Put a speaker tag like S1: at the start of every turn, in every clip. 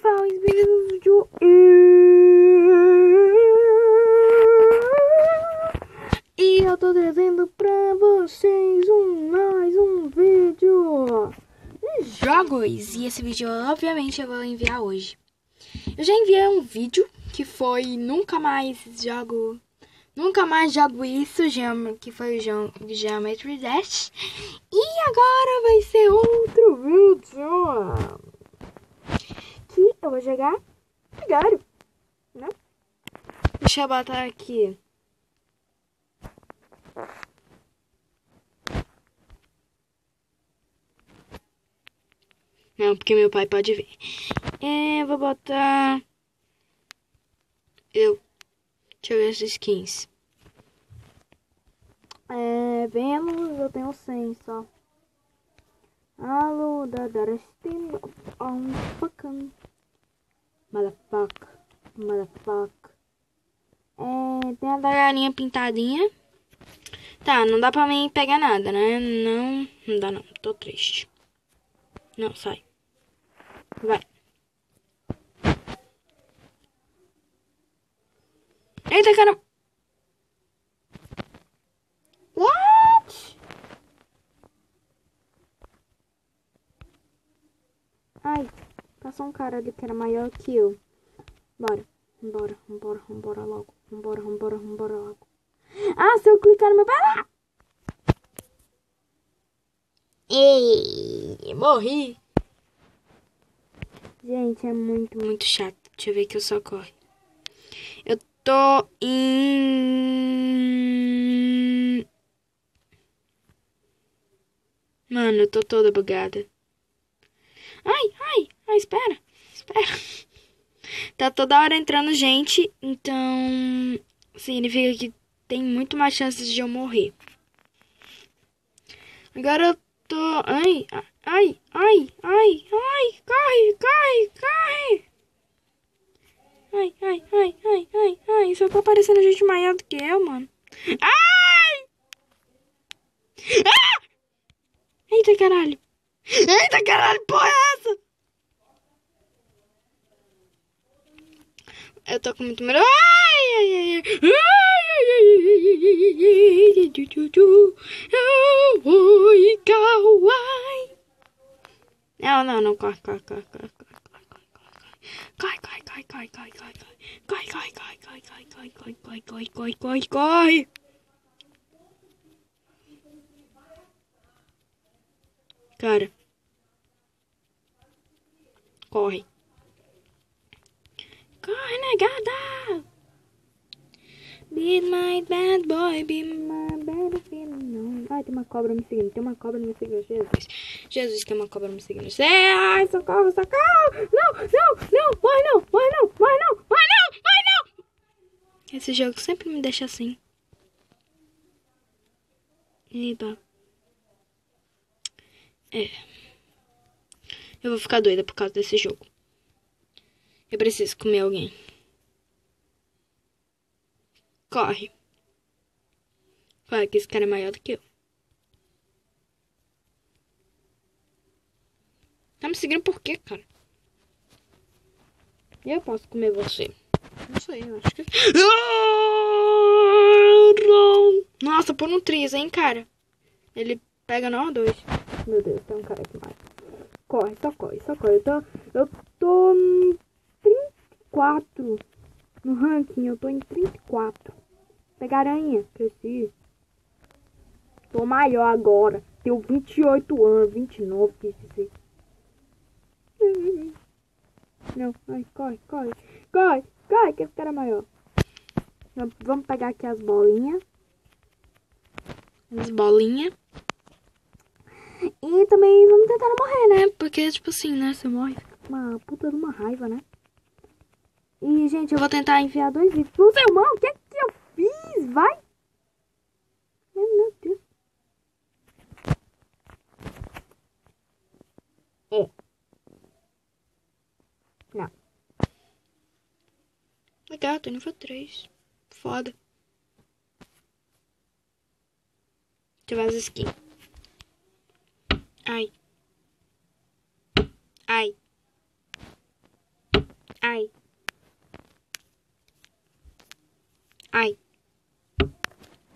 S1: fala em vídeo e eu tô trazendo pra vocês mais um vídeo de jogos. E esse vídeo, obviamente, eu vou enviar hoje. Eu já enviei um vídeo que foi Nunca Mais Jogo Isso, que foi o Geometry Dash. E agora vai ser outro vídeo que eu vou jogar Gario, né? Deixa eu botar aqui. Não, porque meu pai pode ver. Vou botar... Deixa eu ver as skins. Vemos, eu tenho 100 só. Alô, da Darastin, fucking motherfucker. Tem a da galinha pintadinha. Tá, não dá pra mim pegar nada, né? Não dá não, tô triste. Não, sai. Vai. Eita, cara. What? Ai, passou um cara ali que era maior que eu. Bora logo. Vambora logo. Ah, se eu clicar no meu pé lá. Ei, morri. Gente, é muito chato. Deixa eu ver que eu só corre. Eu tô em... Mano, eu tô toda bugada. Ai, espera. Tá toda hora entrando gente, então significa que tem muito mais chances de eu morrer. Agora eu tô... Ai, corre. Ai, só tá aparecendo gente maior do que eu, mano. Ai! Ah! Eita, caralho, porra é essa? Eu tô com muito medo. Ai! Não, corre. Corre. Cara. Corre, negada. Be my bad boy, be my bad feeling. Ai, tem uma cobra me seguindo. Jesus, que é uma cobra me seguindo. Ai, socorro. Não, morre não. Esse jogo sempre me deixa assim. Eba. Eu vou ficar doida por causa desse jogo. Eu preciso comer alguém. Corre, que esse cara é maior do que eu. Tá me seguindo por quê, cara? Eu posso comer você. Não sei, eu acho que... Nossa, por um triz, hein, cara? Ele pega nós dois. Meu Deus, tem um cara aqui mais. Corre, só corre. Eu tô em 34 no ranking, eu tô em 34. Pega aranha, cresci. Tô maior agora. Tenho 28 anos, 29, que isso. Não, ai, corre, que esse cara é maior. Vamos pegar aqui as bolinhas. E também vamos tentar não morrer, né? Porque, tipo assim, né? Se eu morre, fica uma puta de uma raiva, né? E, gente, eu vou tentar enfiar 2 vídeos pro seu irmão. O que é que eu fiz? Vai! Meu Deus. Não. Legal, tô nível 3. Foda. Deixa eu ver as skins. Ai.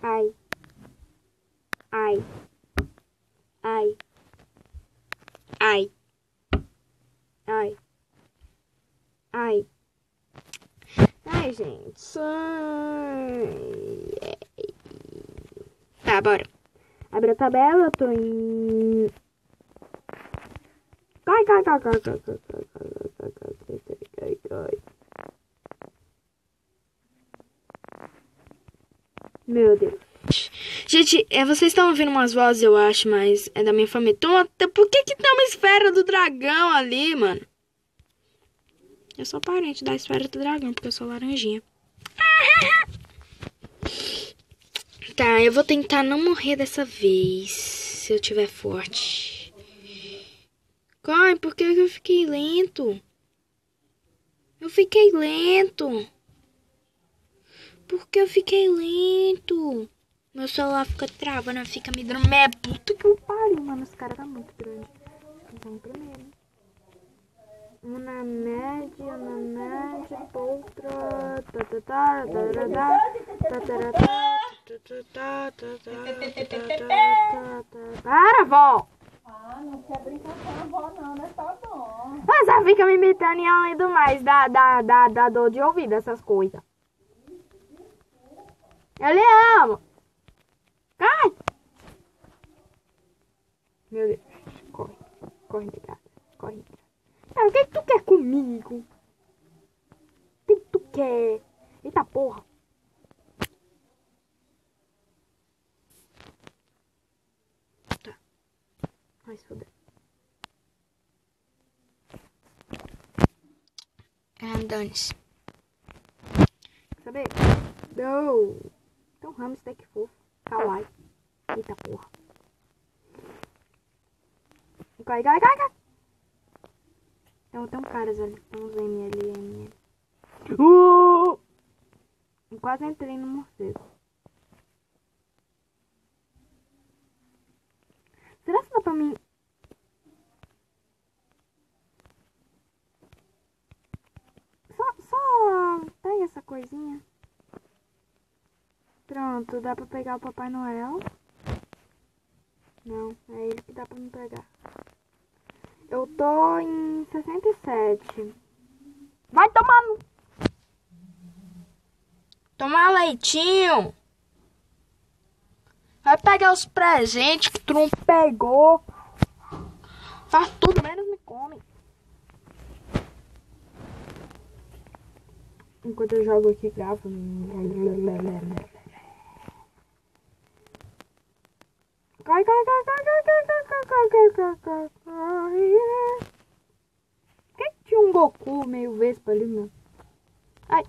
S1: Ai. Ai. Ai. Ai. Ai. Ai. Ai, gente. Ai. Tá, bora. Abre a tabela, eu tô em... Cai. Meu Deus. Gente, vocês estão ouvindo umas vozes, eu acho, mas é da minha família. Por que tem uma esfera do dragão ali, mano? Eu sou parente da esfera do dragão, porque eu sou laranjinha. Tá, eu vou tentar não morrer dessa vez, se eu tiver forte. Ai, por que eu fiquei lento? Eu fiquei lento. Por que eu fiquei lento? Meu celular fica travando, fica me dando meia puta que eu pariu, mano. Esse cara tá muito grande. Vou em primeiro. Um na média, outra. Para, vó!
S2: Ah, não quer brincar com a avó não, né? Tá bom.
S1: Mas ela fica me imitando e além do mais, dá dor de ouvido essas coisas. Eu lhe amo. Cai! Meu Deus. Corre, negada. Corre. O que tu quer comigo? O que tu quer? Eita porra. Tá. Ai, se foder. Dane-se. Quer saber? Não. Então, hamster que fofo. Kawaii. Eita porra. Cai. Então, tem caras ali. Tem uns ML. Eu quase entrei no morcego. Será que dá pra mim... Só pega essa coisinha. Pronto, dá pra pegar o Papai Noel. Não, é ele que dá pra me pegar. Eu tô em 67. Vai tomar... Tomar leitinho. Vai pegar os presentes que tu não pegou. Faz tudo, menos me come. Enquanto eu jogo aqui, gravo. Cai. Por que tinha um Goku meio vespa ali, mano? Ai.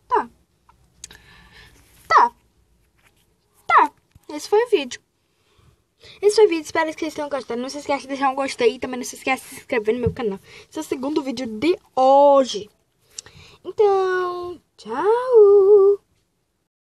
S1: Tá. Esse foi o vídeo. Espero que vocês tenham gostado. Não se esqueça de deixar um gostei e também não se esqueça de se inscrever no meu canal. Esse é o segundo vídeo de hoje. Então, tchau!